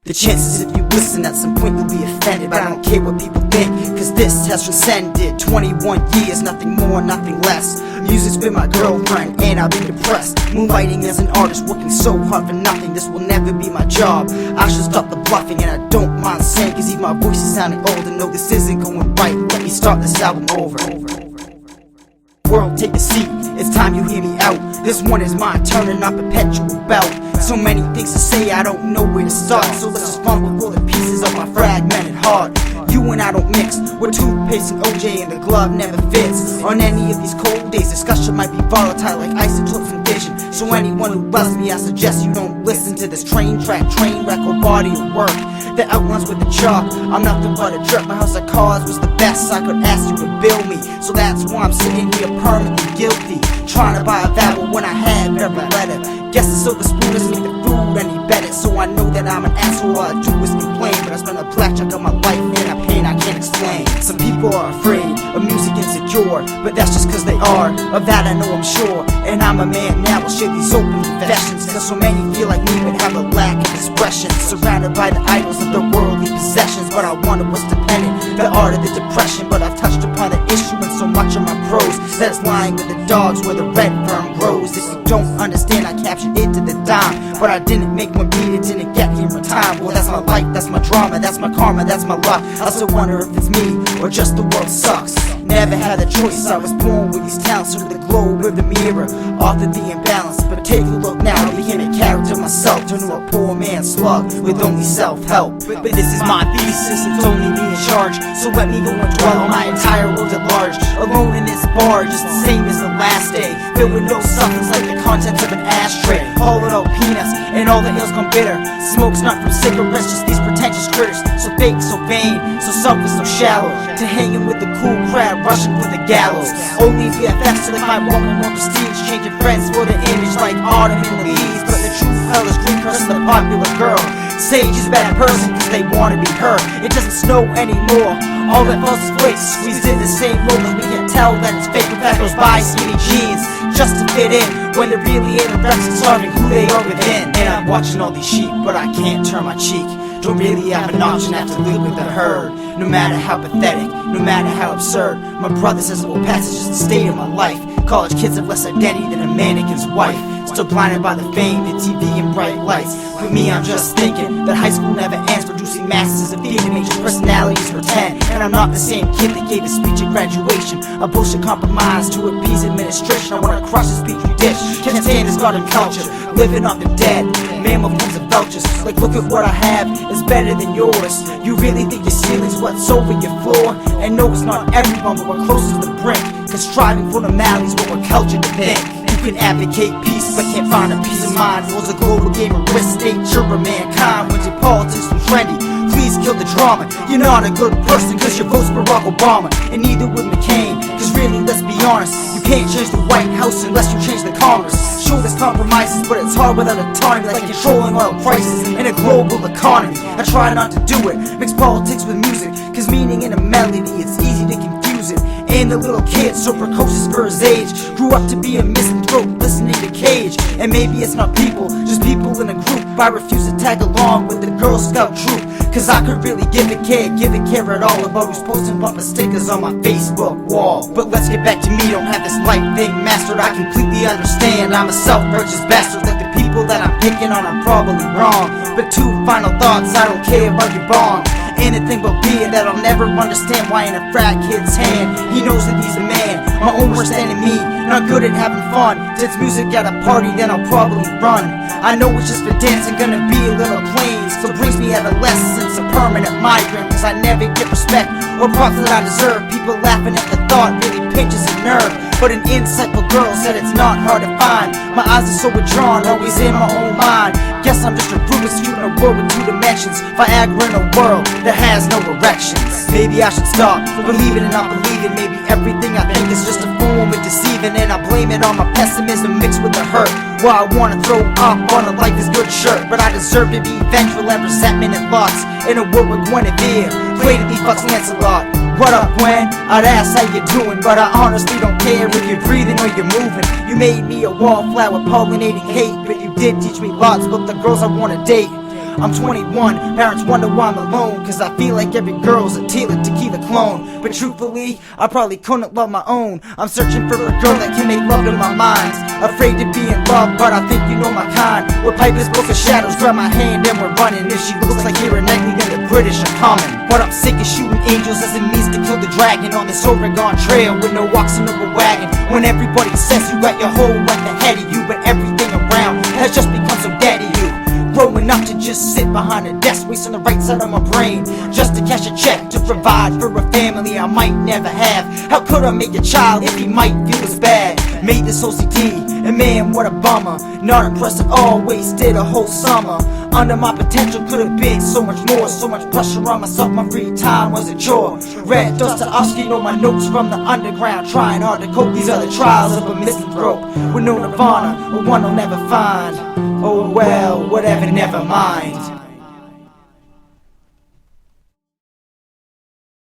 The chances if you listen at some point you'll be offended, but I don't care what people think, cause this has transcended 21 years, nothing more, nothing less. Music's been my girlfriend and I've been depressed. Moonlighting as an artist, working so hard for nothing. This will never be my job, I should stop the bluffing. And I don't mind saying, cause even my voice is sounding old. And no, this isn't going right, let me start this album over. World, take a seat, it's time you hear me out. This one is my turn and not perpetual bout. So many things to say, I don't know where to start. So let's just fumble for the pieces of my fragmented heart. You and I don't mix, we're toothpaste and OJ and the glove never fits. On any of these cold days, discussion might be volatile like isotopes and vision. So anyone who loves me, I suggest you don't listen to this train wreck or body of work. The outlines with the chalk, I'm nothing but a jerk. My house of cards was the best I could ask you to build me. So that's why I'm sitting here permanently guilty, trying to buy a vowel when I have every letter. Guess the silver spoon doesn't make the food any better. So I know that I'm an asshole, all I do is complain. But I spend a black chunk of my life in a pain I can't explain. Some people are afraid of music insecure, but that's just cause they are. Of that I know I'm sure, and I'm a man now, I'll share these open confessions. Cause so many feel like me but have a lack of expression, surrounded by the idols of their worldly possessions. But I wonder what's dependent, the art of the depression. But I've touched upon the issue in so much of my prose, that it's lying with the dogs where the red fern grows. If you don't understand, I captured it to the dime, but I didn't make one beat, it didn't get here in time. Well, that's my life, that's my drama, that's my karma, that's my luck. I still wonder if it's me or just the world sucks. Never had a choice, I was born with these talents through the globe of the mirror, authored the imbalance. But take a look now, I became a character myself, turned to a poor man slug with only self-help. But this is my thesis, it's only me in charge, so let me go and dwell on my entire world at large. Alone in this bar, just the same as the last day, filled with no substance like the contents of an ashtray. All without peanuts, and all the ales gone bitter. Smoke's not from cigarettes, just these pretentious critters. So fake, so vain, so selfish, so shallow, to hanging with the cool crowd, rushing for the gallows. Only BFFs to find one with more prestige, changing friends for the image like autumn in the leaves. But the true hell is green person, the popular girl. Sage is a bad person cause they wanna be her. It doesn't snow anymore, all that falls is flakes, squeezed in the same mold. We can tell that it's fake when fat goes by skinny jeans, just to fit in, when they're really anorexic, starving who they are within. And I'm watching all these sheep, but I can't turn my cheek. Don't really have an option, have to live with the herd. No matter how pathetic, no matter how absurd. My brother says it will pass, it's just the state of my life. College kids have less identity than a mannequin's wife, still blinded by the fame, the TV and bright lights. For me, I'm just thinking that high school never ends, producing masses of theater major personalities pretend. And I'm not the same kid that gave a speech at graduation, a bullshit compromise to appease administration. I wanna crush this petri dish, can't stand this garden culture, living off the dead, mammal forms of vultures. Like look at what I have, it's better than yours. You really think your ceiling's what's over your floor? And no, it's not everyone, but we're close to the brink, cause striving for normality is what we're cultured to think. You can advocate peace, but can't find a peace of mind. Was a global game of risk, nature of mankind. When's your politics too trendy? Please kill the drama. You're not a good person cause your vote's Barack Obama, and neither with McCain, cause really, let's be honest, you can't change the White House unless you change the Congress. Sure, there's compromises, but it's hard without autonomy, like controlling oil prices in a global economy. I try not to do it, mix politics with music, cause meaning in a melody, it's easy to confuse it. And the little kid, so precocious for his age, grew up to be a misanthrope, listening to Cage. And maybe it's not people, just people in a group. I refuse to tag along with the Girl Scout troop, cause I could really give a care at all about who's posting bumper stickers on my Facebook wall. But let's get back to me, don't have this life thing mastered. I completely understand, I'm a self-righteous bastard. Like the people that I'm picking on are probably wrong, but two final thoughts, I don't care about your bond. Anything but being that I'll never understand why in a frat kid's hand he knows that he's a man, my own worst enemy, not good at having fun. Since music at a party, then I'll probably run. I know it's just for dancing, gonna be a little plain, still brings me adolescence, a permanent migraine, cause I never get respect or props that I deserve. People laughing at the thought really pinches a nerve, but an insightful girl said it's not hard to find. My eyes are so withdrawn, always in my own mind. Guess I'm just a Rubik's Cube in a world with two dimensions, Viagra in a world that has no erections. Maybe I should stop believing and not believing. Maybe everything I think is just a form of deceiving, and I blame it on my pessimism mixed with the hurt. Well, I wanna throw up on a life is good shirt, but I deserve to be vengeful and resentment and loss. In a world with Guinevere, blatantly fucks Lancelot. What up, Gwen? I'd ask how you doing, but I honestly don't care if you're breathing or you're moving. You made me a wallflower pollinating hate, but you did teach me lots about the girls I wanna date. I'm 21, parents wonder why I'm alone, cause I feel like every girl's a tequila clone. But truthfully, I probably couldn't love my own. I'm searching for a girl that can make love to my mind. Afraid to be in love, but I think you know my kind. With pipers, book of shadows, grab my hand and we're running. If she looks like Keira Knightley, then the British are coming. But I'm sick of shooting angels as it means to kill the dragon on this Oregon trail with no oxen or a wagon. When everybody says you got your whole life ahead of you, but everything around has just become so dead to you. Growing up to just sit behind a desk, wasting the right side of my brain just to cash a check to provide for a family I might never have. How could I make a child if he might feel as bad? Made this OCD, and man, what a bummer. Not impressed at all, wasted a whole summer. Under my potential could have been so much more. So much pressure on myself, my free time was a chore. Red dust to Oscar, know my notes from the underground. Trying hard to cope, these are the trials of a misanthrope. With no nirvana, but one I'll never find. Oh well, whatever, never mind.